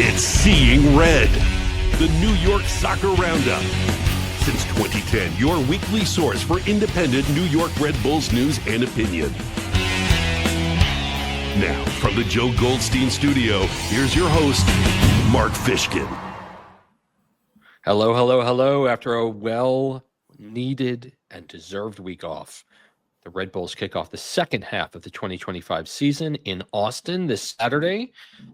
It's Seeing Red, the New York Soccer Roundup. Since 2010, your weekly source for independent New York Red Bulls news and opinion. Now, from the Joe Goldstein studio, here's your host, Mark Fishkin. Hello, hello, hello. After a well-needed and deserved week off, the Red Bulls kick off the second half of the 2025 season in Austin this Saturday.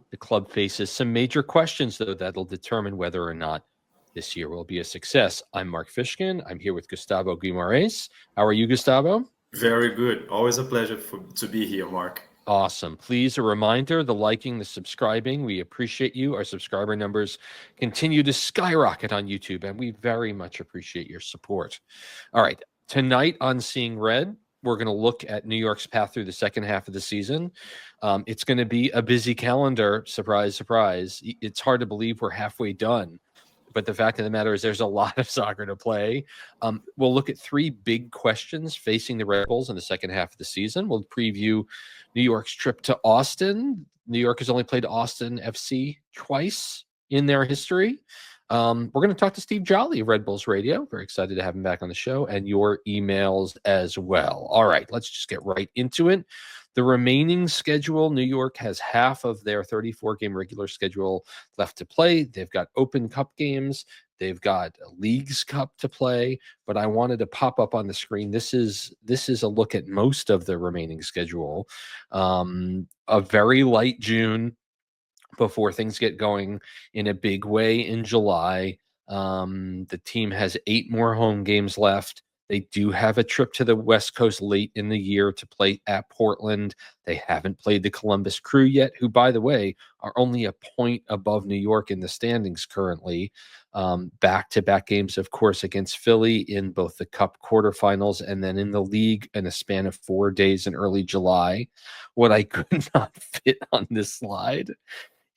The club faces some major questions, though, that'll determine whether or not this year will be a success. I'm Mark Fishkin. I'm here with Gustavo Guimarães. How are you, Gustavo? Very good. Always a pleasure to be here, Mark. Awesome. Please, a reminder, the liking, the subscribing, we appreciate you. Our subscriber numbers continue to skyrocket on YouTube, and we very much appreciate your support. All right. Tonight on Seeing Red, we're going to look at New York's path through the second half of the season. It's going to be a busy calendar. Surprise, surprise. It's hard to believe we're halfway done. But the fact of the matter is there's a lot of soccer to play. We'll look at three big questions facing the Red Bulls in the second half of the season. We'll preview New York's trip to Austin. New York has only played Austin FC twice in their history. We're going to talk to Steve Jolley of Red Bulls Radio. Very excited to have him back on the show, and your emails as well. All right, let's just get right into it. The remaining schedule, New York has half of their 34-game regular schedule left to play. They've got Open Cup games. They've got Leagues Cup to play. But I wanted to pop up on the screen. This is a look at most of the remaining schedule. A very light June before things get going in a big way in July. The team has 8 more home games left. They do have a trip to the West Coast late in the year to play at Portland. They haven't played the Columbus Crew yet, who, by the way, are only a point above New York in the standings currently. Back-to-back games, of course, against Philly in both the Cup quarterfinals and then in the league in a span of 4 days in early July. What I could not fit on this slide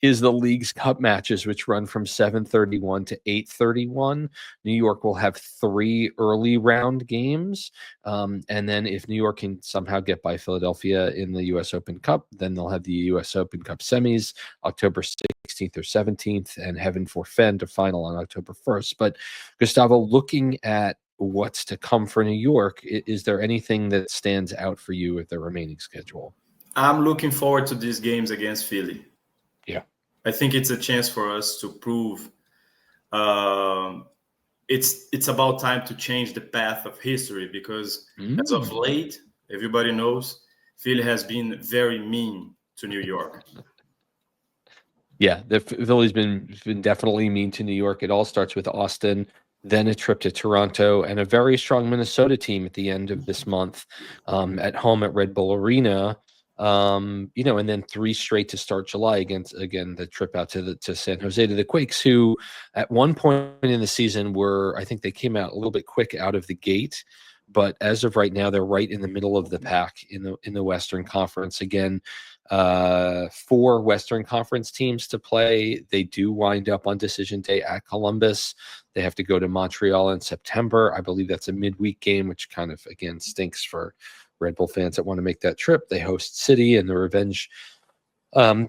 is the League's Cup matches, which run from 7:31 to 8:31. New York will have 3 early round games. And then if New York can somehow get by Philadelphia in the U.S. Open Cup, then they'll have the U.S. Open Cup semis October 16th or 17th, and heaven forfend a final on October 1st. But Gustavo, looking at what's to come for New York, is there anything that stands out for you with the remaining schedule? I'm looking forward to these games against Philly. Yeah. I think it's a chance for us to prove it's about time to change the path of history, because as of late, everybody knows Philly has been very mean to New York. Yeah, the Philly's been definitely mean to New York. It all starts with Austin, then a trip to Toronto, and a very strong Minnesota team at the end of this month at home at Red Bull Arena. And then 3 straight to start July against, again, the trip out to San Jose to the Quakes, who at one point in the season I think they came out a little bit quick out of the gate, but as of right now, they're right in the middle of the pack in the Western Conference. Again, 4 Western Conference teams to play. They do wind up on decision day at Columbus. They have to go to Montreal in September. I believe that's a midweek game, which kind of, again, stinks for Red Bull fans that want to make that trip. They host City in the revenge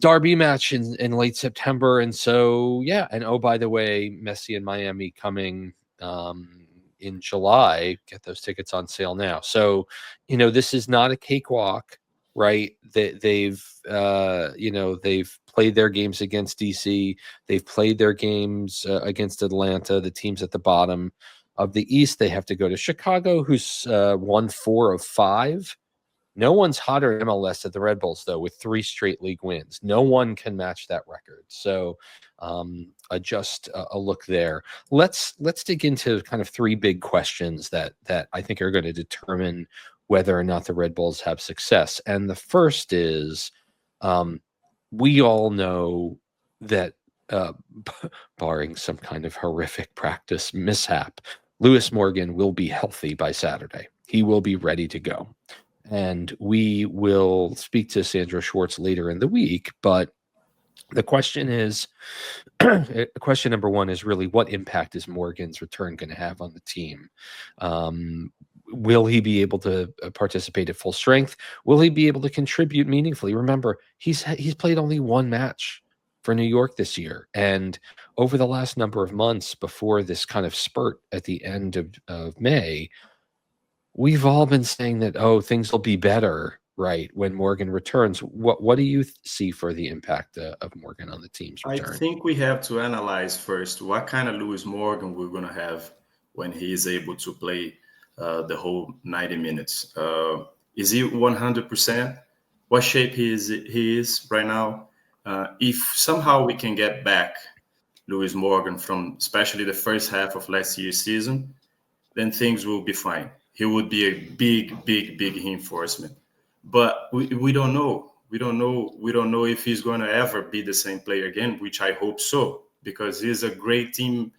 derby match in late September. And so, yeah. And oh, by the way, Messi and Miami coming in July. Get those tickets on sale now. So, this is not a cakewalk, right? They've played their games against DC. They've played their games against Atlanta, the teams at the bottom of the East. They have to go to Chicago, who's won 4 of 5. No one's hotter in MLS at the Red Bulls, though, with 3 straight league wins. No one can match that record. So just a look there. Let's dig into kind of 3 big questions that I think are going to determine whether or not the Red Bulls have success. And the first is we all know that barring some kind of horrific practice mishap, Lewis Morgan will be healthy by Saturday. He will be ready to go. And we will speak to Sandra Schwartz later in the week. But the question is, question number 1 is really, what impact is Morgan's return going to have on the team? Will he be able to participate at full strength? Will he be able to contribute meaningfully? Remember, he's played only 1 match for New York this year. And over the last number of months before this kind of spurt at the end of May, we've all been saying that, oh, things will be better, right, when Morgan returns. What do you see for the impact of Morgan on the team's I return? think we have to analyze first what kind of Lewis Morgan we're going to have when he is able to play the whole 90 minutes. Is he 100%? What shape he is right now? If somehow we can get back Lewis Morgan from especially the first half of last year's season, then things will be fine. He would be a big, big, big reinforcement. But we don't know. We don't know if he's going to ever be the same player again, which I hope so, because he's a great team,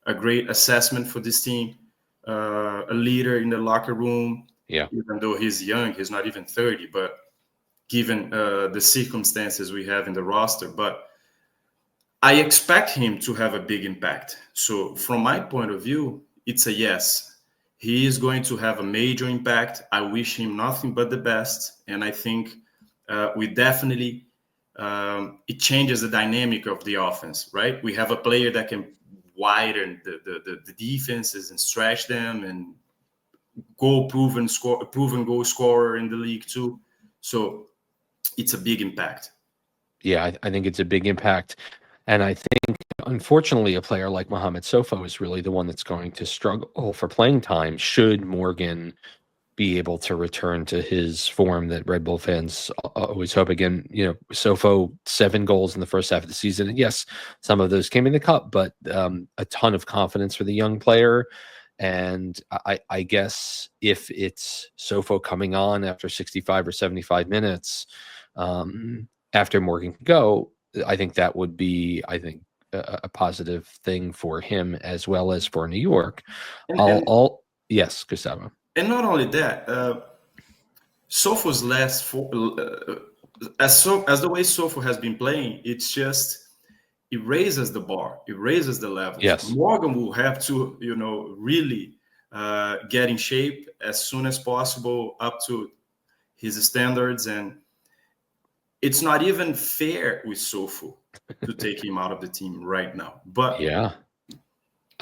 a great assessment for this team, a leader in the locker room. Yeah. Even though he's young, he's not even 30, but given the circumstances we have in the roster. But I expect him to have a big impact. So from my point of view, it's a yes. He is going to have a major impact. I wish him nothing but the best. And I think we definitely, it changes the dynamic of the offense, right? We have a player that can widen the defenses and stretch them, and proven goal scorer in the league too. So it's a big impact. Yeah, I think it's a big impact. And I think, unfortunately, a player like Mohamed Sofo is really the one that's going to struggle for playing time should Morgan be able to return to his form that Red Bull fans always hope. Again, Sofo, 7 goals in the first half of the season. And yes, some of those came in the cup, but a ton of confidence for the young player. And I guess if it's Sofo coming on after 65 or 75 minutes after Morgan can go, I think that would be, a positive thing for him as well as for New York. Yes, Gustavo. And not only that, Sofo's last as the way Sofo has been playing, it's just it raises the bar, it raises the levels. Yes. Morgan will have to, really get in shape as soon as possible up to his standards, and it's not even fair with Sofo to take him out of the team right now. But yeah,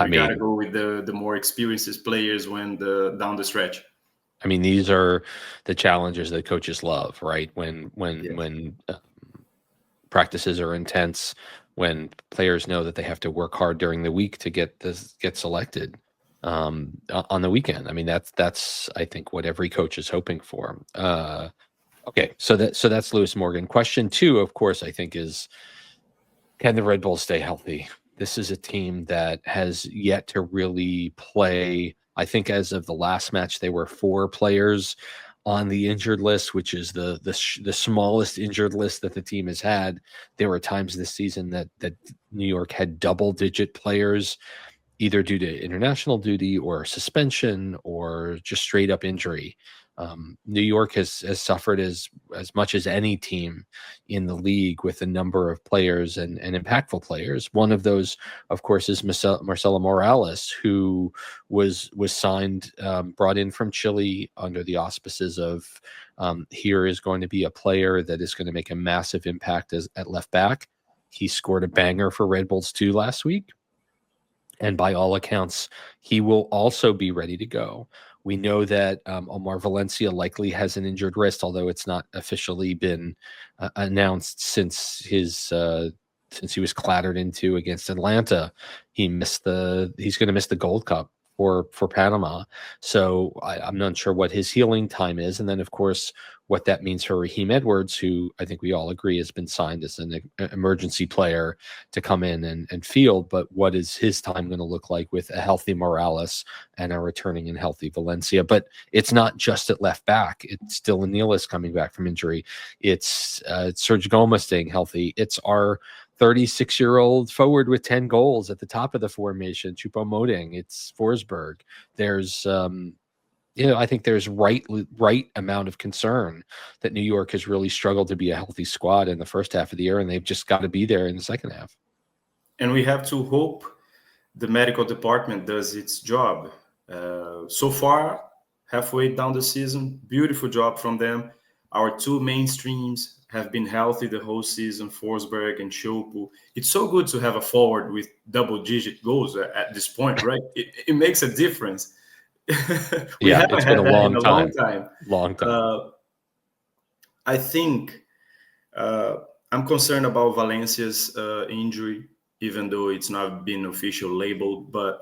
we gotta go with the more experienced players down the stretch. I mean, these are the challenges that coaches love, right? When practices are intense, when players know that they have to work hard during the week to get selected on the weekend. I mean, that's I think what every coach is hoping for. Okay, so that's Lewis Morgan. Question 2, of course, I think is, can the Red Bulls stay healthy? This is a team that has yet to really play. I think as of the last match, there were 4 players on the injured list, which is the smallest injured list that the team has had. There were times this season that New York had double-digit players, either due to international duty or suspension or just straight-up injury. New York has suffered as much as any team in the league with a number of players and impactful players. One of those, of course, is Marcelo Morales, who was signed, brought in from Chile under the auspices of here is going to be a player that is going to make a massive impact at left back. He scored a banger for Red Bulls 2 last week. And by all accounts, he will also be ready to go. We know that Omar Valencia likely has an injured wrist, although it's not officially been announced since he was clattered into against Atlanta. He's going to miss the Gold Cup for Panama. So I'm not sure what his healing time is. And then, of course, what that means for Raheem Edwards, who I think we all agree has been signed as an emergency player to come in and field. But what is his time going to look like with a healthy Morales and a returning and healthy Valencia? But it's not just at left back. It's Dylan Nealis coming back from injury. It's Serge Gomez staying healthy. It's our 36-year-old forward with 10 goals at the top of the formation, Choupo-Moting. It's Forsberg. There's I think there's right amount of concern that New York has really struggled to be a healthy squad in the first half of the year, and they've just got to be there in the second half. And we have to hope the medical department does its job. So far, halfway down the season, beautiful job from them. Our 2 mainstreams have been healthy the whole season, Forsberg and Choupo. It's so good to have a forward with double-digit goals at this point, right? It makes a difference. We Yeah, haven't it's been had a that in long a long time. time. Long time. I think I'm concerned about Valencia's injury, even though it's not been official labeled, but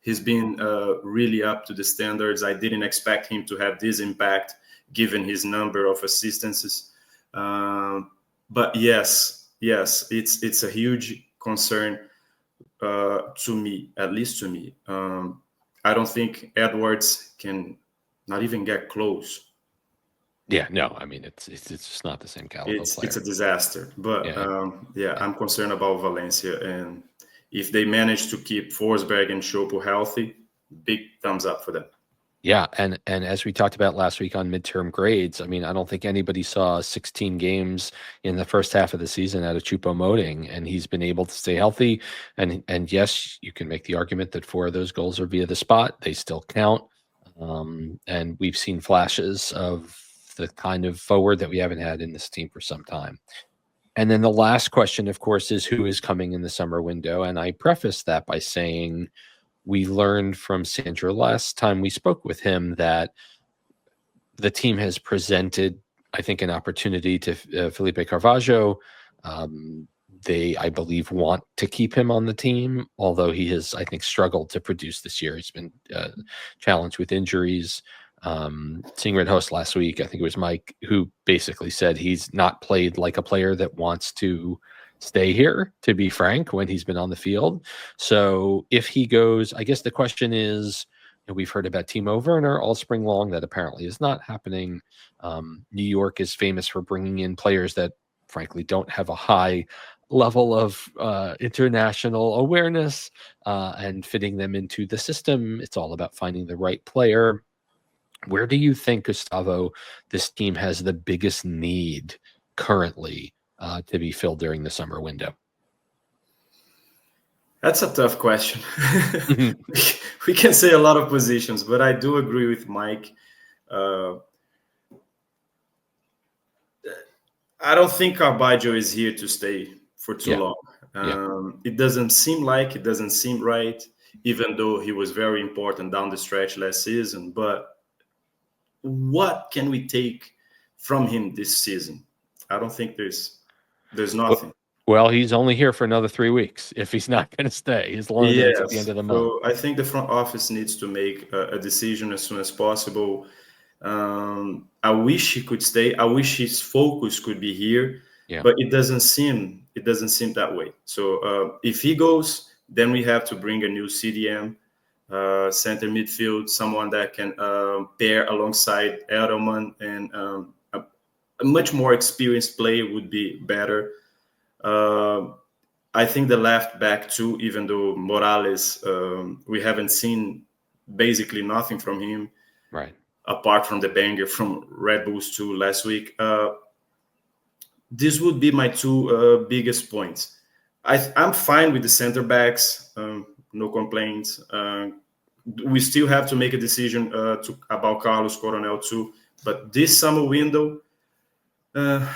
he's been really up to the standards. I didn't expect him to have this impact given his number of assistances. But yes, it's a huge concern to me, at least to me. I don't think Edwards can not even get close. Yeah, no, I mean it's just not the same caliber player. It's a disaster. But Yeah. I'm concerned about Valencia, and if they manage to keep Forsberg and Choupo healthy, big thumbs up for them. Yeah, and as we talked about last week on midterm grades, I mean, I don't think anybody saw 16 games in the first half of the season out of Choupo-Moting, and he's been able to stay healthy. And yes, you can make the argument that 4 of those goals are via the spot; they still count. And we've seen flashes of the kind of forward that we haven't had in this team for some time. And then the last question, of course, is who is coming in the summer window. And I preface that by saying we learned from Sandro last time we spoke with him that the team has presented, I think, an opportunity to Felipe Carvalho. They, I believe, want to keep him on the team, although he has, I think, struggled to produce this year. He's been challenged with injuries. Seeing Red Host last week, I think it was Mike, who basically said he's not played like a player that wants to stay here, to be frank, when he's been on the field. So if he goes, I guess the question is, we've heard about Timo Werner all spring long. That apparently is not happening. New York is famous for bringing in players that, frankly, don't have a high level of international awareness and fitting them into the system. It's all about finding the right player. Where do you think, Gustavo, this team has the biggest need currently to be filled during the summer window? That's a tough question. We can say a lot of positions, but I do agree with Mike. I don't think Carvalho is here to stay for too long. It doesn't seem right, even though he was very important down the stretch last season. But what can we take from him this season? I don't think there's nothing. Well, he's only here for another 3 weeks. If he's not going to stay, his loan ends at the end of the month. So I think the front office needs to make a decision as soon as possible. I wish he could stay. I wish his focus could be here, but it doesn't seem that way. So if he goes, then we have to bring a new CDM, center midfield, someone that can pair alongside Edelman, and a much more experienced player would be better. I think the left back too, even though Morales, we haven't seen basically nothing from him, right? Apart from the banger from Red Bulls 2 last week. This would be my 2 biggest points. I'm fine with the center backs, no complaints. We still have to make a decision about Carlos Coronel too, but this summer window, a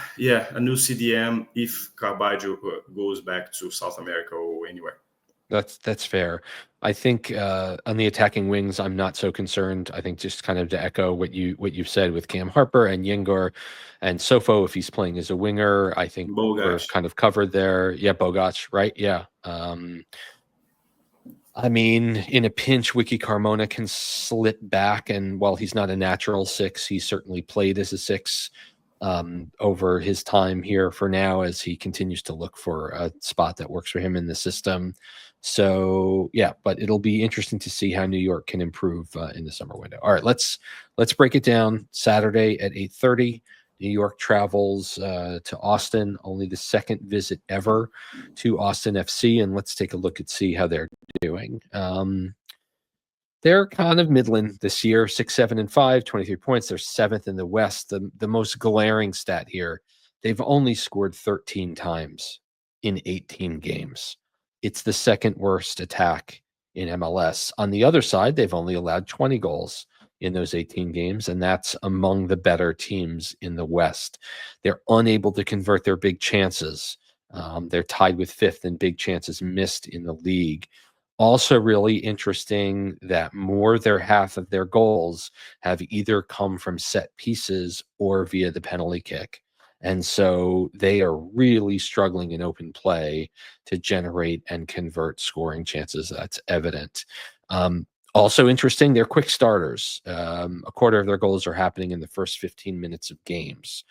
new CDM if Carvalho goes back to South America or anywhere. That's fair. I think on the attacking wings, I'm not so concerned. I think just kind of to echo what you've said with Cam Harper and Yengor and Sofo, if he's playing as a winger, I think we're kind of covered there. Yeah, Bogac, right? Yeah. I mean, in a pinch, Wiki Carmona can slip back, and while he's not a natural 6, he certainly played as a 6 over his time here for now, as he continues to look for a spot that works for him in the system. So yeah, but it'll be interesting to see how New York can improve in the summer window. All right, let's break it down. Saturday at 8:30, New York travels to Austin, only the second visit ever to Austin FC, and let's take a look and see how they're doing. They're kind of middling this year, 6-7-5, 23 points. They're 7th in the West. The most glaring stat here, they've only scored 13 times in 18 games. It's the second worst attack in MLS. On the other side, they've only allowed 20 goals in those 18 games, and that's among the better teams in the West. They're unable to convert their big chances. They're tied with fifth in big chances missed in the league. Also, really interesting that more than half of their goals have either come from set pieces or via the penalty kick. And so they are really struggling in open play to generate and convert scoring chances. That's evident. Also interesting, they're quick starters. A quarter of their goals are happening in the first 15 minutes of games.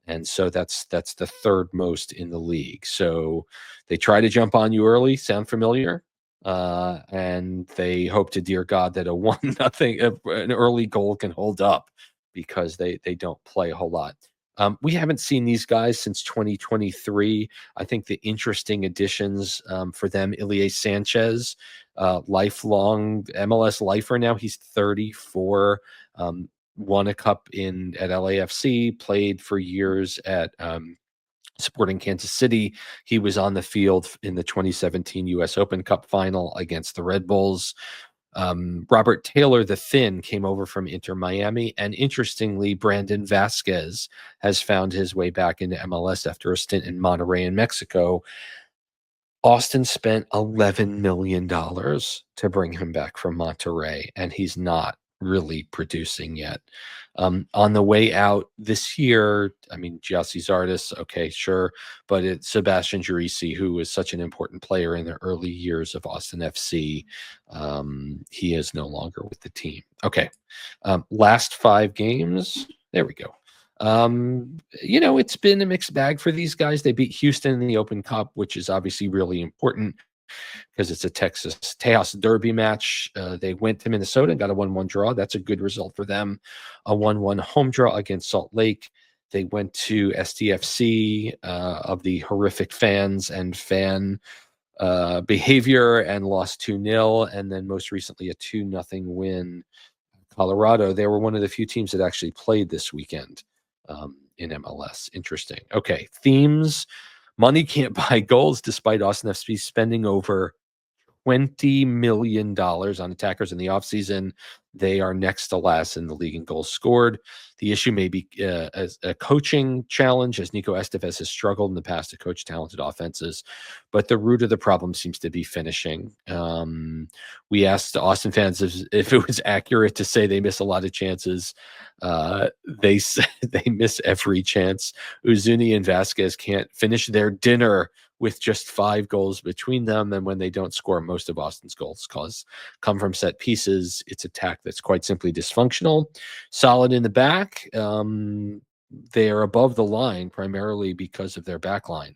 And so that's the third most in the league. So they try to jump on you early. Sound familiar? And they hope to dear God that a 1-0 an early goal can hold up, because they don't play a whole lot. We haven't seen these guys since 2023. I think the interesting additions for them, Ilie Sanchez, lifelong MLS lifer now. He's 34, won a cup at LAFC, played for years at Sporting Kansas City. He was on the field in the 2017 U.S. Open Cup final against the Red Bulls. Robert Taylor, the Thin, came over from Inter Miami, and interestingly, Brandon Vasquez has found his way back into MLS after a stint in Monterrey in Mexico. Austin spent $11 million to bring him back from Monterrey, and he's not really producing yet. On the way out this year, I mean, Gyasi Zardes, okay, sure, but it's Sebastian Girisi, who was such an important player in the early years of Austin FC. He is no longer with the team. Okay, last 5 games. There we go. It's been a mixed bag for these guys. They beat Houston in the Open Cup, which is obviously really important because it's a Texas Tejas Derby match. They went to Minnesota and got a 1-1 draw. That's a good result for them. A 1-1 home draw against Salt Lake. They went to STFC of the horrific fans and fan behavior and lost 2-0. And then most recently a 2-0 win. Colorado. They were one of the few teams that actually played this weekend in MLS. Interesting. Okay, themes. Money can't buy goals, despite Austin FC spending over $20 million on attackers in the offseason. They are next to last in the league in goals scored. The issue may be a coaching challenge, as Nico Estevez has struggled in the past to coach talented offenses. But the root of the problem seems to be finishing. We asked Austin fans if it was accurate to say they miss a lot of chances. They said they miss every chance. Uzuni and Vasquez can't finish their dinner with just 5 goals between them. And when they don't score, most of Austin's goals come from set pieces. It's attack that's quite simply dysfunctional. Solid in the back. They are above the line primarily because of their back line.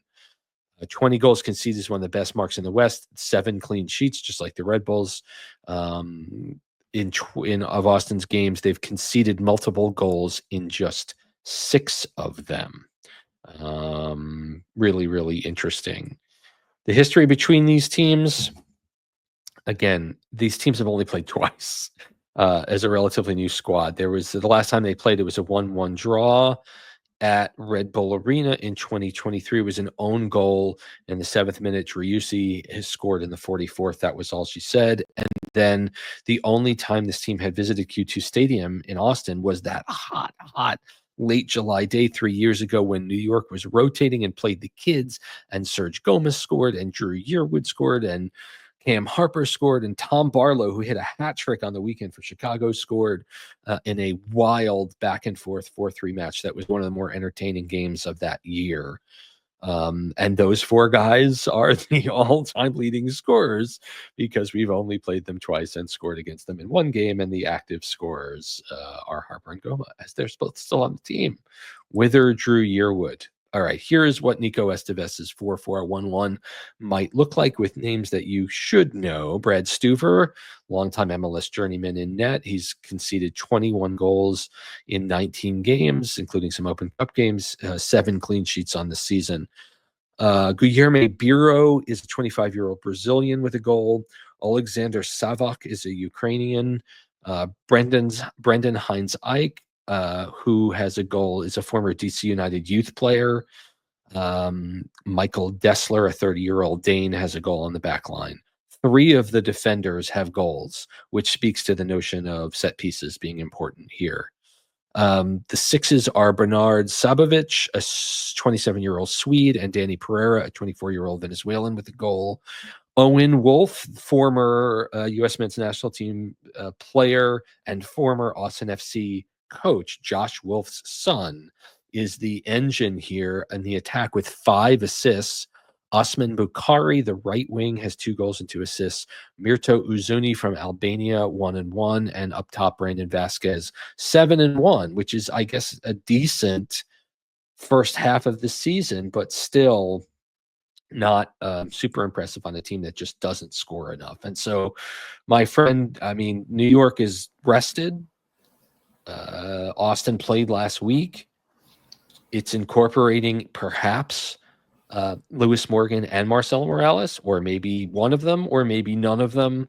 20 goals conceded is one of the best marks in the West. 7 clean sheets, just like the Red Bulls. In of Austin's games, they've conceded multiple goals in just 6 of them. Really, really interesting. The history between these teams, again, these teams have only played twice as a relatively new squad. The last time they played, it was a 1-1 draw at Red Bull Arena in 2023. It was an own goal in the 7th minute. Driussi has scored in the 44th. That was all she said. And then the only time this team had visited Q2 Stadium in Austin was that hot late July day 3 years ago when New York was rotating and played the kids, and Serge Gomez scored, and Drew Yearwood scored, and Cam Harper scored, and Tom Barlow, who hit a hat trick on the weekend for Chicago, scored in a wild back and forth 4-3 match. That was one of the more entertaining games of that year. And those 4 guys are the all-time leading scorers because we've only played them twice and scored against them in 1 game. And the active scorers are Harper and Goma, as they're still on the team. Wither, Drew Yearwood. All right, here's what Nico Estevez's 4-4-1-1 might look like with names that you should know. Brad Stuver, longtime MLS journeyman in net. He's conceded 21 goals in 19 games, including some Open Cup games, 7 clean sheets on the season. Guilherme Biro is a 25-year-old Brazilian with a goal. Alexander Savak is a Ukrainian. Brendan Hines-Ike, who has a goal, is a former DC United youth player. Michael Dessler, a 30-year-old Dane, has a goal on the back line. 3 of the defenders have goals, which speaks to the notion of set pieces being important here. The 6s are Bernard Sabovic, a 27-year-old Swede, and Danny Pereira, a 24-year-old Venezuelan, with a goal. Owen Wolf, former U.S. men's national team player and former Austin FC coach, Josh Wolf's son, is the engine here in the attack with 5 assists. Osman Bukhari, the right wing, has 2 goals and 2 assists. Mirto Uzuni from Albania, 1-1. And up top, Brandon Vasquez, 7-1, which is, I guess, a decent first half of the season, but still not super impressive on a team that just doesn't score enough. And so, my friend, I mean, New York is rested. Austin played last week. It's incorporating perhaps Lewis Morgan and Marcelo Morales, or maybe one of them, or maybe none of them.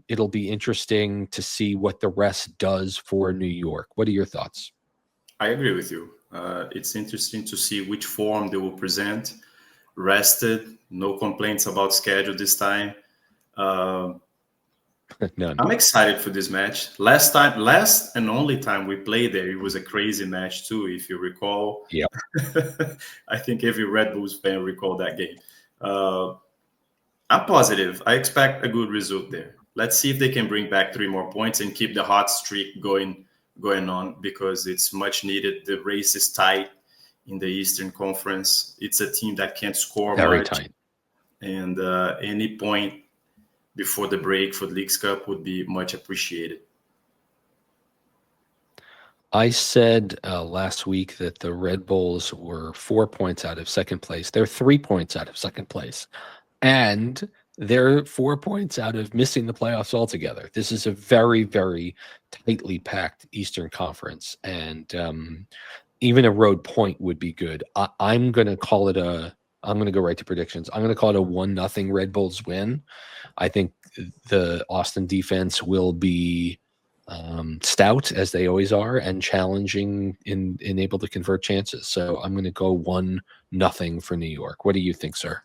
It'll be interesting to see what the rest does for New York. What are your thoughts? I agree with you. It's interesting to see which form they will present. Rested, no complaints about schedule this time. None. I'm excited for this match. Last and only time we played there, it was a crazy match too, if you recall. Yeah. I think every Red Bulls fan recall that game. I'm positive. I expect a good result there. Let's see if they can bring back 3 more points and keep the hot streak going on, because it's much needed. The race is tight in the Eastern Conference. It's a team that can't score very much. Tight. And any point before the break for the Leagues Cup would be much appreciated. I said last week that the Red Bulls were 4 points out of second place. They're 3 points out of second place. And they're 4 points out of missing the playoffs altogether. This is a very, very tightly packed Eastern Conference. And even a road point would be good. I'm going to call it I'm going to go right to predictions. I'm going to call it a 1-0 Red Bulls win. I think the Austin defense will be stout, as they always are, and challenging in able to convert chances. So I'm going to go 1-0 for New York. What do you think, sir?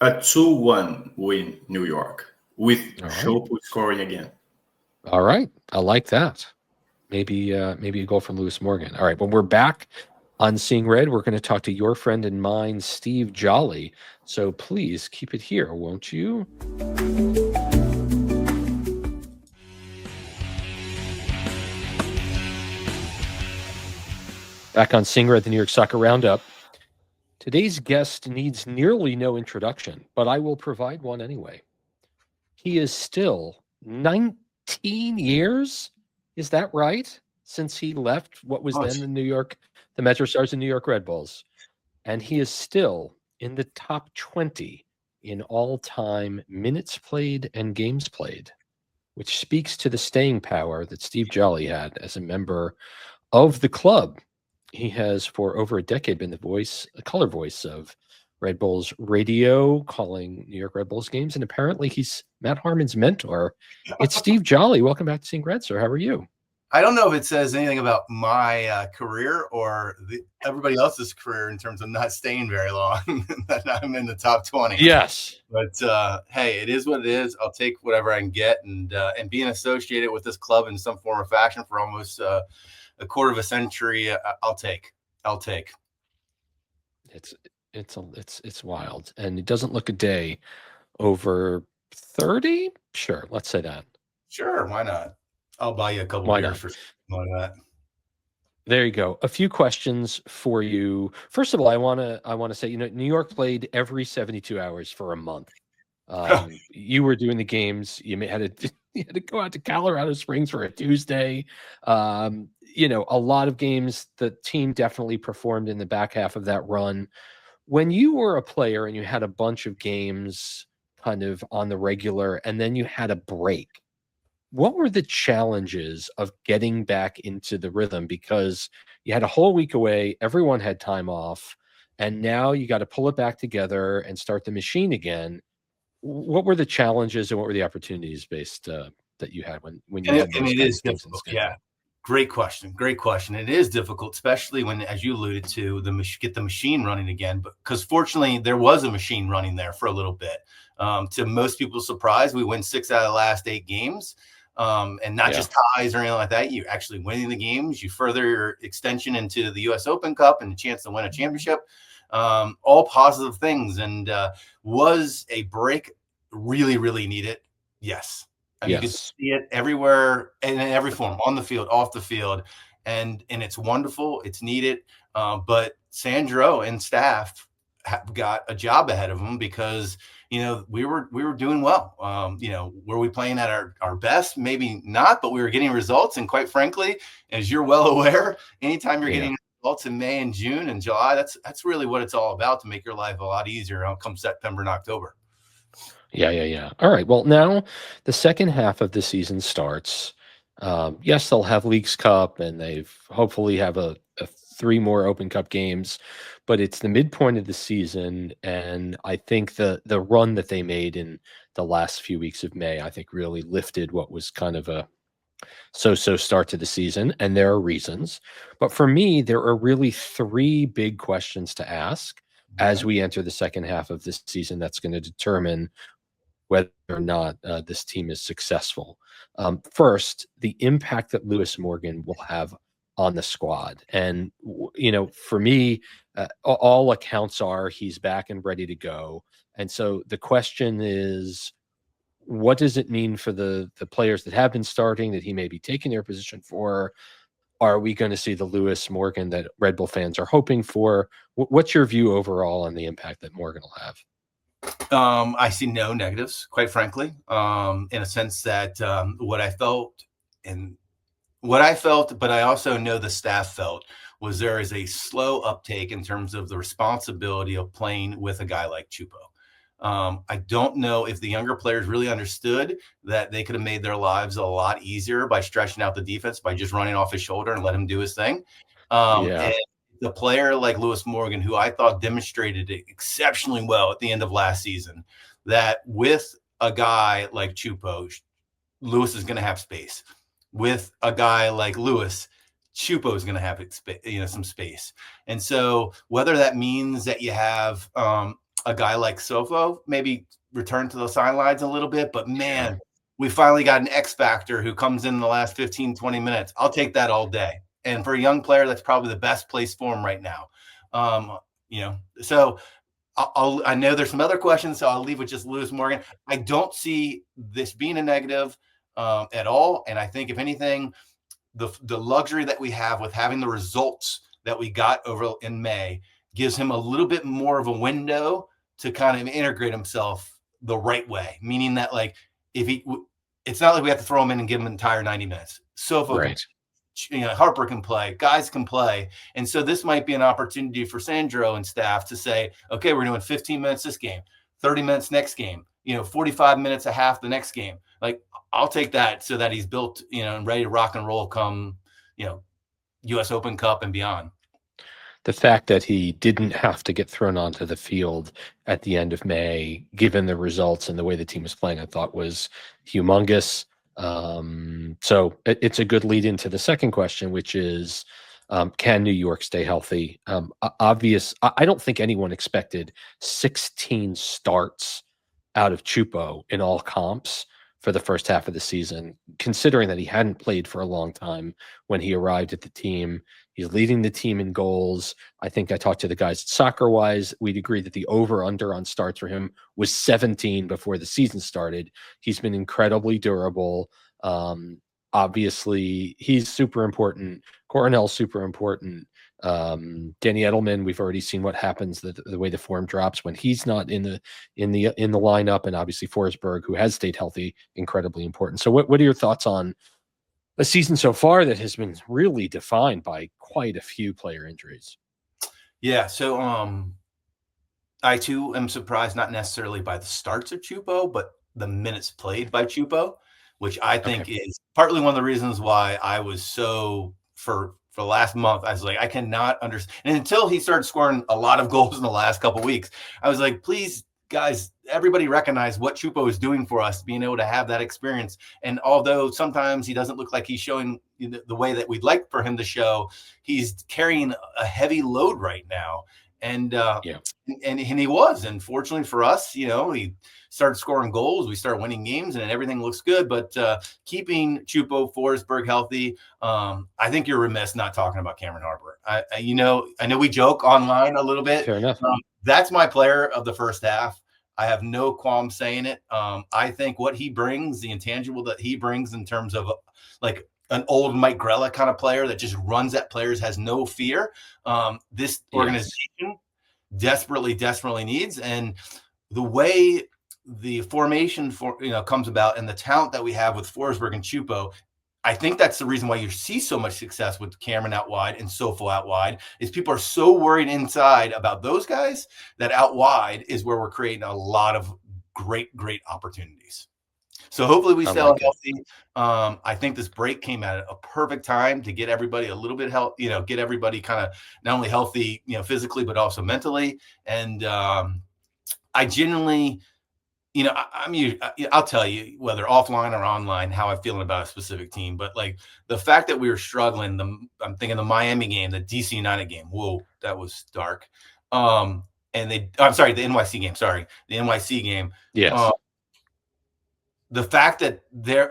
A 2-1 win, New York, with Choupo scoring again. All right. I like that. Maybe a goal from Lewis Morgan. All right. When we're back on Seeing Red, we're going to talk to your friend and mine, Steve Jolley. So please keep it here, won't you? Back on Seeing Red, the New York Soccer Roundup. Today's guest needs nearly no introduction, but I will provide one anyway. He is still 19 years. Is that right? Since he left what was then the Metro Stars and New York Red Bulls. And he is still in the top 20 in all-time minutes played and games played, which speaks to the staying power that Steve Jolley had as a member of the club. He has for over a decade been the color voice of Red Bulls radio, calling New York Red Bulls games, and apparently he's Matt Harmon's mentor. It's Steve Jolley. Welcome back to Seeing Red, sir. How are you? I don't know if it says anything about my career or everybody else's career in terms of not staying very long, that I'm in the top 20. Yes. But hey, it is what it is. I'll take whatever I can get, and being associated with this club in some form or fashion for almost a quarter of a century, I'll take. It's wild, and it doesn't look a day over 30. Sure, let's say that. Sure, why not? I'll buy you a couple beers for something like that. There you go. A few questions for you. First of all, I want to say, New York played every 72 hours for a month. You were doing the games. You had to go out to Colorado Springs for a Tuesday. A lot of games. The team definitely performed in the back half of that run. When you were a player and you had a bunch of games kind of on the regular, and then you had a break, what were the challenges of getting back into the rhythm? Because you had a whole week away, everyone had time off, and now you got to pull it back together and start the machine again. What were the challenges and what were the opportunities based that you had when you had those it is difficult. Yeah, great question. It is difficult, especially when, as you alluded to, get the machine running again. But because fortunately there was a machine running there for a little bit. To most people's surprise, we win 6 out of the last 8 games. And not just ties or anything like that. You're actually winning the games. You further your extension into the U.S. Open Cup and a chance to win a championship. All positive things. And was a break really, really needed? Yes. I mean, you can see it everywhere and in every form, on the field, off the field. And it's wonderful. It's needed. But Sandro and staff have got a job ahead of them because – we were doing well. Were we playing at our best? Maybe not, but we were getting results. And quite frankly, as you're well aware, anytime you're getting results in May and June and July, that's really what it's all about, to make your life a lot easier come September and October. Yeah. All right. Well, now the second half of the season starts. Yes, they'll have Leagues Cup, and they've hopefully have a 3 more Open Cup games, but it's the midpoint of the season, and I think the run that they made in the last few weeks of May, I think, really lifted what was kind of a so-so start to the season, and there are reasons. But for me, there are really 3 big questions to ask as we enter the second half of this season that's going to determine whether or not this team is successful. First, the impact that Lewis Morgan will have on the squad. And, for me, all accounts are he's back and ready to go. And so the question is, what does it mean for the players that have been starting that he may be taking their position for? Are we going to see the Lewis Morgan that Red Bull fans are hoping for? What's your view overall on the impact that Morgan will have? I see no negatives, quite frankly, in a sense that what I felt, but I also know the staff felt, was there is a slow uptake in terms of the responsibility of playing with a guy like Choupo. I don't know if the younger players really understood that they could have made their lives a lot easier by stretching out the defense, by just running off his shoulder and let him do his thing. And the player like Lewis Morgan, who I thought demonstrated it exceptionally well at the end of last season, that with a guy like Choupo, Lewis is going to have space. With a guy like Lewis, Choupo is going to have some space. And so whether that means that you have a guy like Sofo maybe return to the sidelines a little bit, but man, we finally got an X factor who comes in the last 15, 20 minutes. I'll take that all day. And for a young player, that's probably the best place for him right now. So I know there's some other questions, so I'll leave with just Lewis Morgan. I don't see this being a negative at all. And I think, if anything, the luxury that we have with having the results that we got over in May gives him a little bit more of a window to kind of integrate himself the right way. Meaning that, like, it's not like we have to throw him in and give him an entire 90 minutes. Sofo, Harper can play, guys can play. And so this might be an opportunity for Sandro and staff to say, okay, we're doing 15 minutes this game, 30 minutes next game, 45 minutes a half the next game. Like, I'll take that, so that he's built, and ready to rock and roll come, U.S. Open Cup and beyond. The fact that he didn't have to get thrown onto the field at the end of May, given the results and the way the team was playing, I thought was humongous. So it's a good lead into the second question, which is, can New York stay healthy? I don't think anyone expected 16 starts out of Choupo in all comps for the first half of the season, considering that he hadn't played for a long time when he arrived at the team. He's leading the team in goals. I think I talked to the guys at Soccer Wise. We'd agree that the over-under on starts for him was 17 before the season started. He's been incredibly durable. Obviously, he's super important. Coronel's super important. Danny Edelman, we've already seen what happens, the way the form drops when he's not in the lineup, and obviously Forsberg, who has stayed healthy, incredibly important. So what are your thoughts on a season so far that has been really defined by quite a few player injuries? Yeah, so I too am surprised, not necessarily by the starts of Choupo, but the minutes played by Choupo, which I think is partly one of the reasons why I was so for the last month. I was like, I cannot understand. And until he started scoring a lot of goals in the last couple of weeks, I was like, please, guys, everybody recognize what Choupo is doing for us, being able to have that experience. And although sometimes he doesn't look like he's showing the way that we'd like for him to show, he's carrying a heavy load right now. And Yeah. and he was. And fortunately for us, you know, he started scoring goals. We started winning games, and everything looks good. But keeping Choupo Forsberg healthy, I think you're remiss not talking about Cameron Harper. You know, I know we joke online a little bit. Fair enough. That's my player of the first half. I have no qualm saying it. I think what he brings, the intangible that he brings in terms of like an old Mike Grella kind of player that just runs at players, has no fear. This organization desperately needs. And the way the formation comes about and the talent that we have with Forsberg and Choupo, I think that's the reason why you see so much success with Cameron out wide and Sofo out wide, is people are so worried inside about those guys that out wide is where we're creating a lot of great opportunities. So hopefully we stay healthy. I think this break came at a perfect time to get everybody a little bit get everybody kind of not only healthy, physically, but also mentally. And I genuinely, I'll tell you whether offline or online how I'm feeling about a specific team. But like the fact that we were struggling, I'm thinking the Miami game, the DC United game. Whoa, that was dark. I'm sorry, the NYC game. Sorry, the NYC game. Yes. The fact that there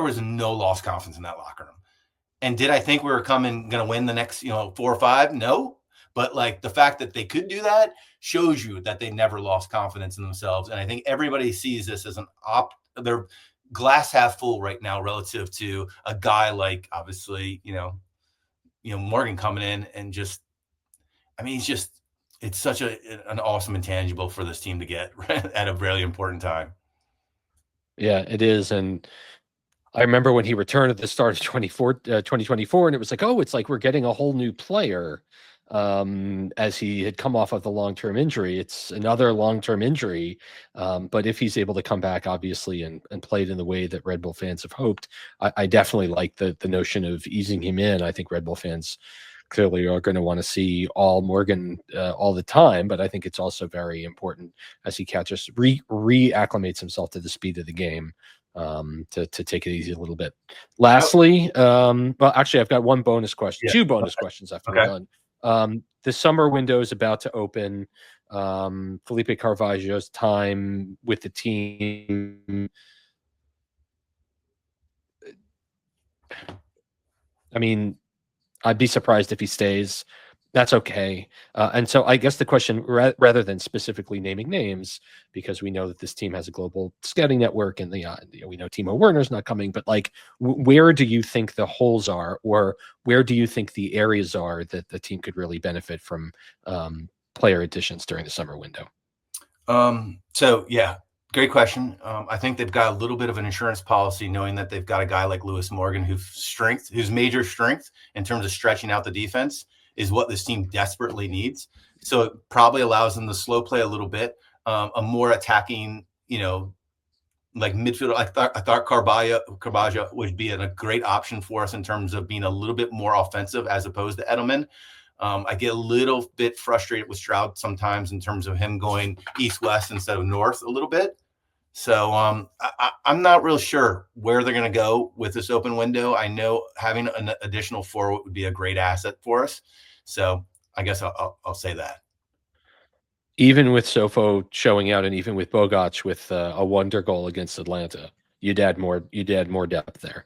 was no lost confidence in that locker room. And did I think we were going to win the next, 4 or 5? No. But like the fact that they could do that shows you that they never lost confidence in themselves. And I think everybody sees this as they're glass half full right now relative to a guy like, obviously, Morgan coming in and it's such an awesome intangible for this team to get at a really important time. Yeah, it is. And I remember when he returned at the start of 2024, and it was like, oh, it's like we're getting a whole new player as he had come off of the long-term injury. It's another long-term injury. But if he's able to come back, obviously, and play it in the way that Red Bull fans have hoped, I definitely like the notion of easing him in. I think Red Bull fans clearly are going to want to see all Morgan all the time, but I think it's also very important as he catches, reacclimates himself to the speed of the game, to take it easy a little bit. Lastly, well, actually, I've got one bonus question, two bonus questions after we're done. The summer window is about to open. Felipe Carvalho's time with the team. I mean, I'd be surprised if he stays. That's okay. And so I guess the question, rather than specifically naming names, because we know that this team has a global scouting network and we know Timo Werner's not coming, but like, where do you think the holes are, or where do you think the areas are that the team could really benefit from player additions during the summer window? So yeah, great question. I think they've got a little bit of an insurance policy, knowing that they've got a guy like Lewis Morgan, whose major strength in terms of stretching out the defense is what this team desperately needs. So it probably allows them to slow play a little bit, a more attacking, like midfield. I thought Carvalho would be a great option for us in terms of being a little bit more offensive as opposed to Edelman. I get a little bit frustrated with Stroud sometimes in terms of him going east-west instead of north a little bit. So I'm not real sure where they're going to go with this open window. I know having an additional forward would be a great asset for us. So I guess I'll say that. Even with Sofo showing out, and even with Bogac with a wonder goal against Atlanta, you'd add more depth there.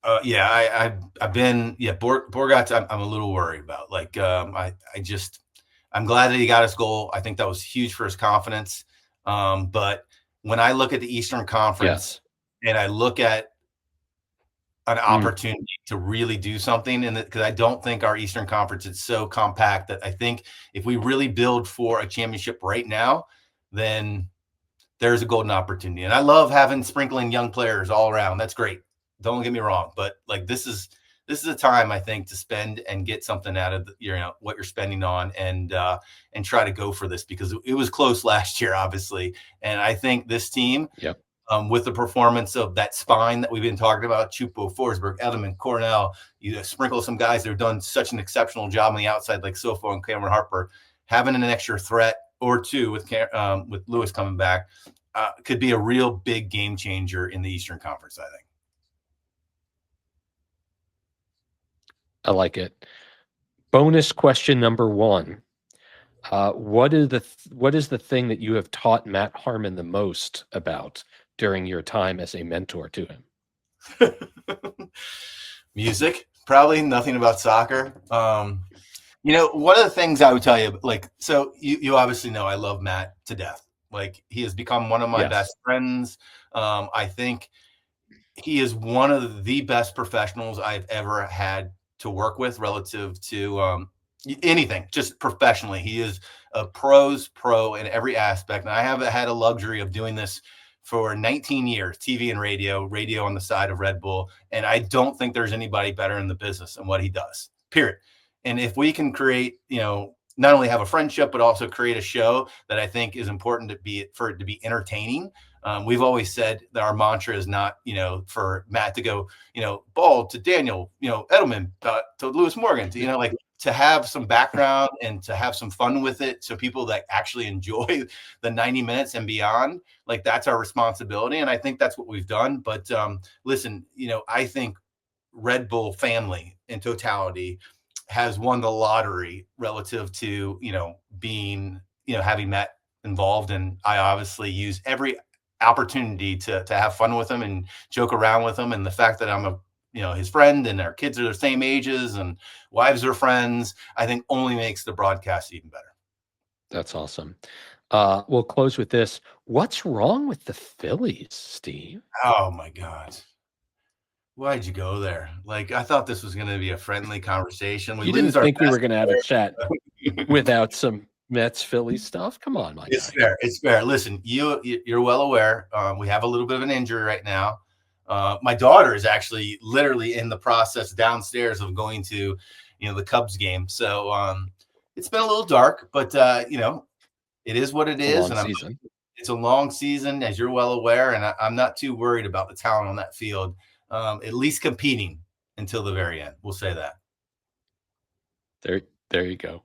I've been Bogac. I'm a little worried about. Like I'm glad that he got his goal. I think that was huge for his confidence. But when I look at the Eastern Conference and I look at an opportunity to really do something, and because I don't think our Eastern Conference is so compact that I think if we really build for a championship right now, then there's a golden opportunity. And I love having sprinkling young players all around. That's great. Don't get me wrong, but like this is a time I think to spend and get something out of what you're spending on, and try to go for this, because it was close last year, obviously. And I think this team, with the performance of that spine that we've been talking about, Choupo, Forsberg, Edelman, Cornell, sprinkle some guys that have done such an exceptional job on the outside like Sofo and Cameron Harper, having an extra threat or two with Lewis coming back could be a real big game changer in the Eastern Conference, I think. I like it. Bonus question number 1. What is the thing that you have taught Matt Harmon the most about during your time as a mentor to him? Music, probably nothing about soccer. One of the things I would tell you, so you obviously know I love Matt to death. Like, he has become one of my best friends. I think he is one of the best professionals I've ever had to work with relative to anything, just professionally. He is a pro's pro in every aspect. And I have had a luxury of doing this for 19 years, TV and radio on the side of Red Bull. And I don't think there's anybody better in the business than what he does, period. And if we can create, not only have a friendship, but also create a show that I think is important for it to be entertaining. We've always said that our mantra is not, for Matt to go, Ball to Daniel, Edelman to Lewis Morgan, to, to have some background and to have some fun with it. So people that actually enjoy the 90 minutes and beyond, like, that's our responsibility. And I think that's what we've done. But listen, I think Red Bull family in totality has won the lottery relative to, being, having Matt involved. And I obviously use every opportunity to have fun with him and joke around with him. And the fact that I'm his friend and our kids are the same ages and wives are friends, I think only makes the broadcast even better. That's awesome. We'll close with this. What's wrong with the Phillies, Steve? Oh my God. Why'd you go there? Like, I thought this was going to be a friendly conversation. You didn't think we were going to have a chat without some Mets Phillies stuff? Come on, my guy. Fair. It's fair. Listen, you're well aware. We have a little bit of an injury right now. My daughter is actually literally in the process downstairs of going to, the Cubs game. So it's been a little dark, but it is what it is. And it's a long season, as you're well aware. And I'm not too worried about the talent on that field, at least competing until the very end. We'll say that. There you go.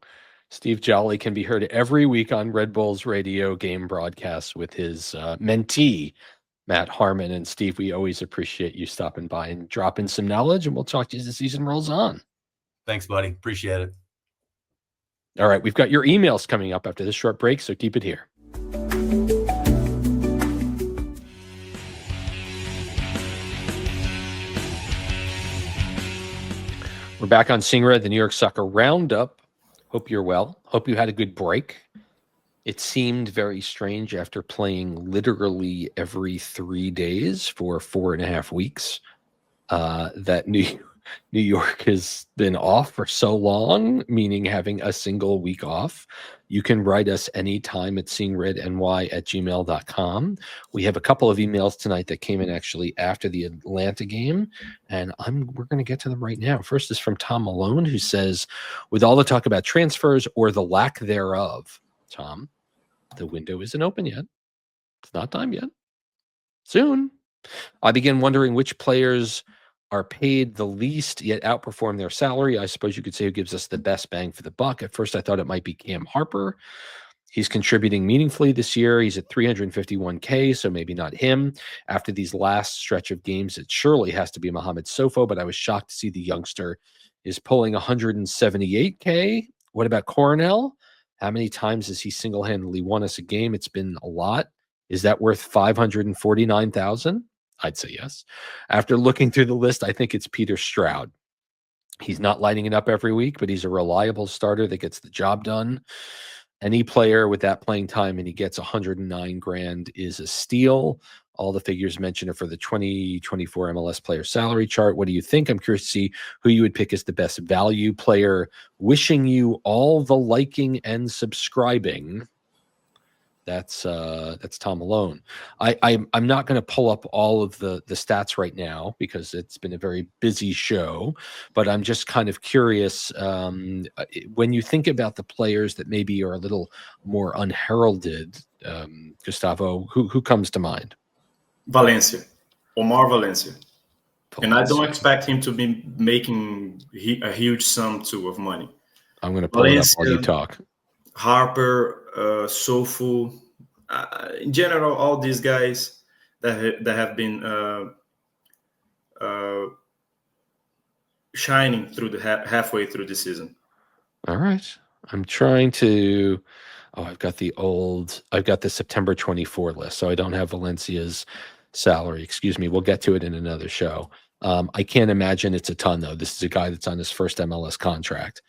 Steve Jolley can be heard every week on Red Bull's radio game broadcasts with his mentee, Matt Harmon. And Steve, we always appreciate you stopping by and dropping some knowledge, and we'll talk to you as the season rolls on. Thanks, buddy. Appreciate it. All right, we've got your emails coming up after this short break, so keep it here. We're back on Seeing Red, the New York Soccer Roundup. Hope you're well. Hope you had a good break. It seemed very strange after playing literally every 3 days for 4.5 weeks that New York has been off for so long, meaning having a single week off. You can write us anytime at seeingredny@gmail.com. We have a couple of emails tonight that came in actually after the Atlanta game, and we're going to get to them right now. First is from Tom Malone, who says, with all the talk about transfers or the lack thereof, Tom, the window isn't open yet. It's not time yet. Soon. I begin wondering which players are paid the least yet outperform their salary. I suppose you could say who gives us the best bang for the buck. At first, I thought it might be Cam Harper. He's contributing meaningfully this year. He's at $351K, so maybe not him. After these last stretch of games, it surely has to be Mohamed Sofo, but I was shocked to see the youngster is pulling $178K. What about Coronel? How many times has he single-handedly won us a game? It's been a lot. Is that worth $549,000? I'd say yes. After looking through the list, I think it's Peter Stroud. He's not lighting it up every week, but he's a reliable starter that gets the job done. Any player with that playing time and he gets $109,000 is a steal. All the figures mentioned are for the 2024 MLS player salary chart. What do you think? I'm curious to see who you would pick as the best value player. Wishing you all the liking and subscribing. That's Tom Malone. I'm not going to pull up all of the stats right now because it's been a very busy show, but I'm just kind of curious when you think about the players that maybe are a little more unheralded, Gustavo, who comes to mind? Omar Valencia. And I don't expect him to be making a huge sum too of money. I'm going to pull it up while you talk. Harper, Sofo, in general, all these guys that have been shining through the halfway through the season. All right. I'm trying to. Oh, I've got the September 24 list, so I don't have Valencia's salary. Excuse me. We'll get to it in another show. I can't imagine it's a ton, though. This is a guy that's on his first MLS contract.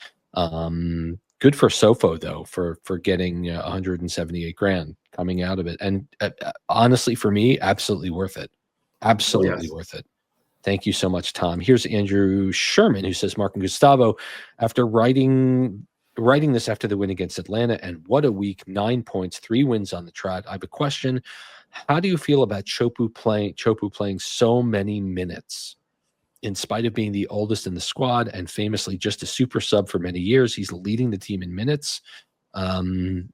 Good for Sofo, though, for getting 178 grand coming out of it. And honestly, for me, absolutely worth it. Absolutely worth it. Thank you so much, Tom. Here's Andrew Sherman, who says, Mark and Gustavo, after writing this after the win against Atlanta, and what a week, 9 points, 3 wins on the trot. I have a question. How do you feel about Choupo playing so many minutes? In spite of being the oldest in the squad and famously just a super sub for many years, he's leading the team in minutes after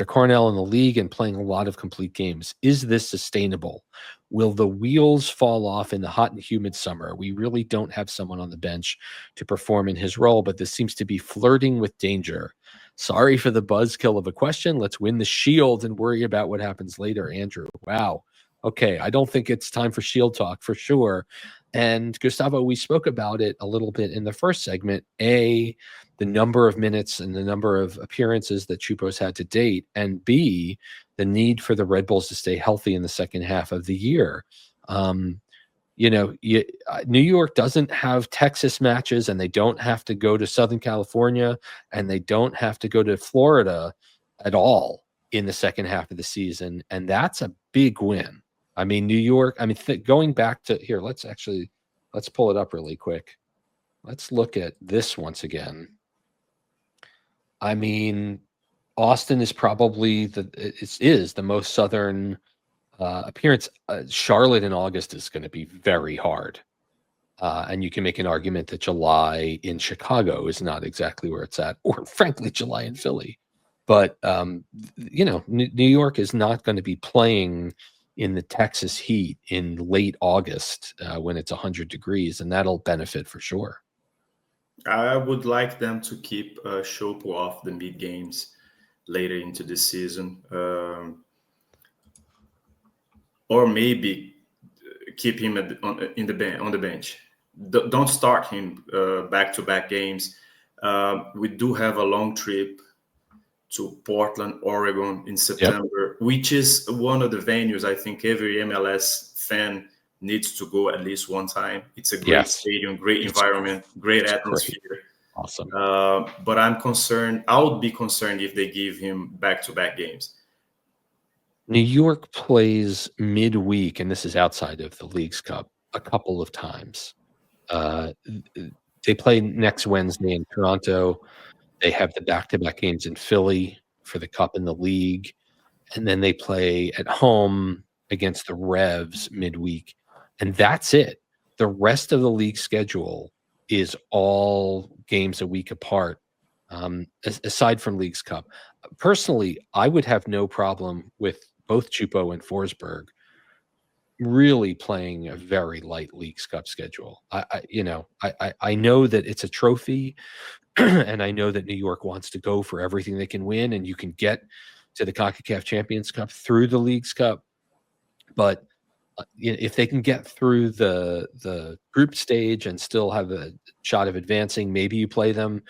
Cornell in the league and playing a lot of complete games. Is this sustainable? Will the wheels fall off in the hot and humid summer? We really don't have someone on the bench to perform in his role, but this seems to be flirting with danger. Sorry for the buzzkill of a question. Let's win the Shield and worry about what happens later, Andrew. Wow. Okay, I don't think it's time for Shield talk for sure. And Gustavo, we spoke about it a little bit in the first segment. A, the number of minutes and the number of appearances that Choupo's had to date, and B, the need for the Red Bulls to stay healthy in the second half of the year. New York doesn't have Texas matches, and they don't have to go to Southern California, and they don't have to go to Florida at all in the second half of the season. And that's a big win. I mean, New York, going back to here, let's pull it up really quick. Let's look at this once again. I mean, Austin is probably the most Southern appearance. Charlotte in August is going to be very hard. And you can make an argument that July in Chicago is not exactly where it's at, or frankly, July in Philly. But, New York is not going to be playing in the Texas heat in late August when it's 100 degrees, and that'll benefit for sure. I would like them to keep Choupo off the mid games later into the season, or maybe keep him on the bench. Don't start him back-to-back games. We do have a long trip to Portland, Oregon in September, which is one of the venues I think every MLS fan needs to go at least one time. It's a great stadium, great environment, great atmosphere. Great. Awesome. But I'm concerned. I would be concerned if they give him back-to-back games. New York plays midweek, and this is outside of the Leagues Cup, a couple of times. They play next Wednesday in Toronto. They have the back-to-back games in Philly for the Cup and the League. And then they play at home against the Revs midweek. And that's it. The rest of the league schedule is all games a week apart, aside from Leagues Cup. Personally, I would have no problem with both Choupo and Forsberg really playing a very light Leagues Cup schedule. I know that it's a trophy, and I know that New York wants to go for everything they can win, and you can get to the CONCACAF Champions Cup through the Leagues Cup. But if they can get through the group stage and still have a shot of advancing, maybe you play them.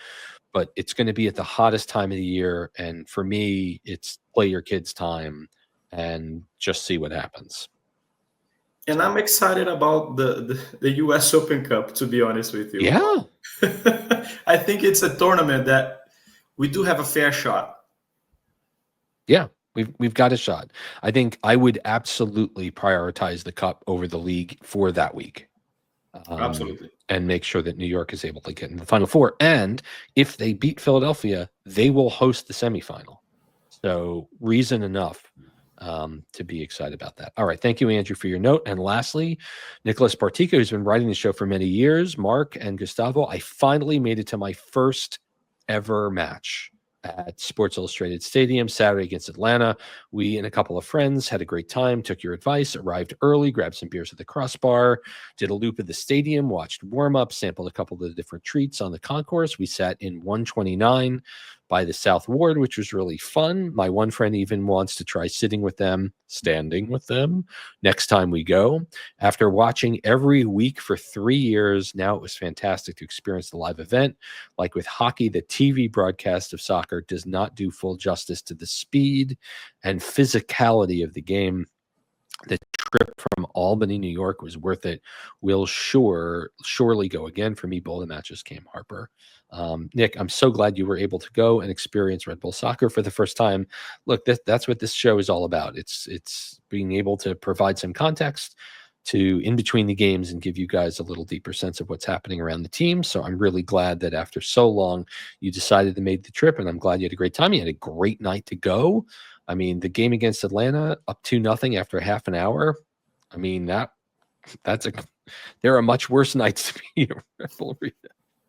But it's going to be at the hottest time of the year, and for me, it's play your kids' time and just see what happens. And I'm excited about the US Open Cup, to be honest with you. Yeah. I think it's a tournament that we do have a fair shot. Yeah, we've got a shot. I think I would absolutely prioritize the Cup over the league for that week. Absolutely. And make sure that New York is able to get in the Final Four. And if they beat Philadelphia, they will host the semifinal. So reason enough to be excited about that. All right. Thank you, Andrew, for your note. And lastly, Nicholas Partica, who's been writing the show for many years. Mark and Gustavo, I finally made it to my first ever match at Sports Illustrated Stadium Saturday against Atlanta. We and a couple of friends had a great time, took your advice, arrived early, grabbed some beers at the Crossbar, did a loop of the stadium, watched warm-up, sampled a couple of the different treats on the concourse. We sat in 129 by the South Ward, which was really fun. My one friend even wants to try sitting with them, standing with them next time we go. After watching every week for 3 years, now it was fantastic to experience the live event. Like with hockey, the TV broadcast of soccer does not do full justice to the speed and physicality of the game. The trip from Albany, New York was worth it. We'll surely go again. For me, both the matches came Harper. Nick, I'm so glad you were able to go and experience Red Bull soccer for the first time. Look, that's what this show is all about. It's being able to provide some context to in between the games and give you guys a little deeper sense of what's happening around the team. So I'm really glad that after so long, you decided to make the trip, and I'm glad you had a great time. You had a great night to go. I mean, the game against Atlanta, up 2-0 after half an hour. I mean, there are much worse nights to be in Red Bull Arena.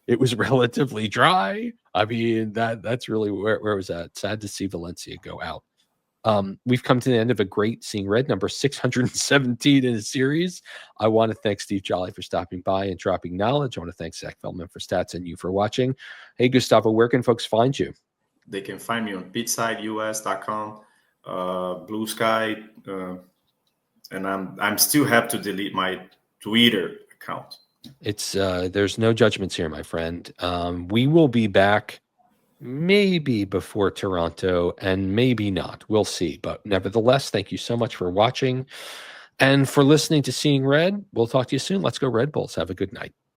It was relatively dry. I mean, that's really where it was at. Sad to see Valencia go out. We've come to the end of a great Seeing Red, number 617 in a series. I want to thank Steve Jolley for stopping by and dropping knowledge. I want to thank Zach Feldman for stats and you for watching. Hey, Gustavo, where can folks find you? They can find me on pitsidus.com, Blue Sky, and I'm still have to delete my Twitter account. It's there's no judgments here, my friend. We will be back maybe before Toronto and maybe not. We'll see. But nevertheless, thank you so much for watching and for listening to Seeing Red. We'll talk to you soon. Let's go Red Bulls. Have a good night.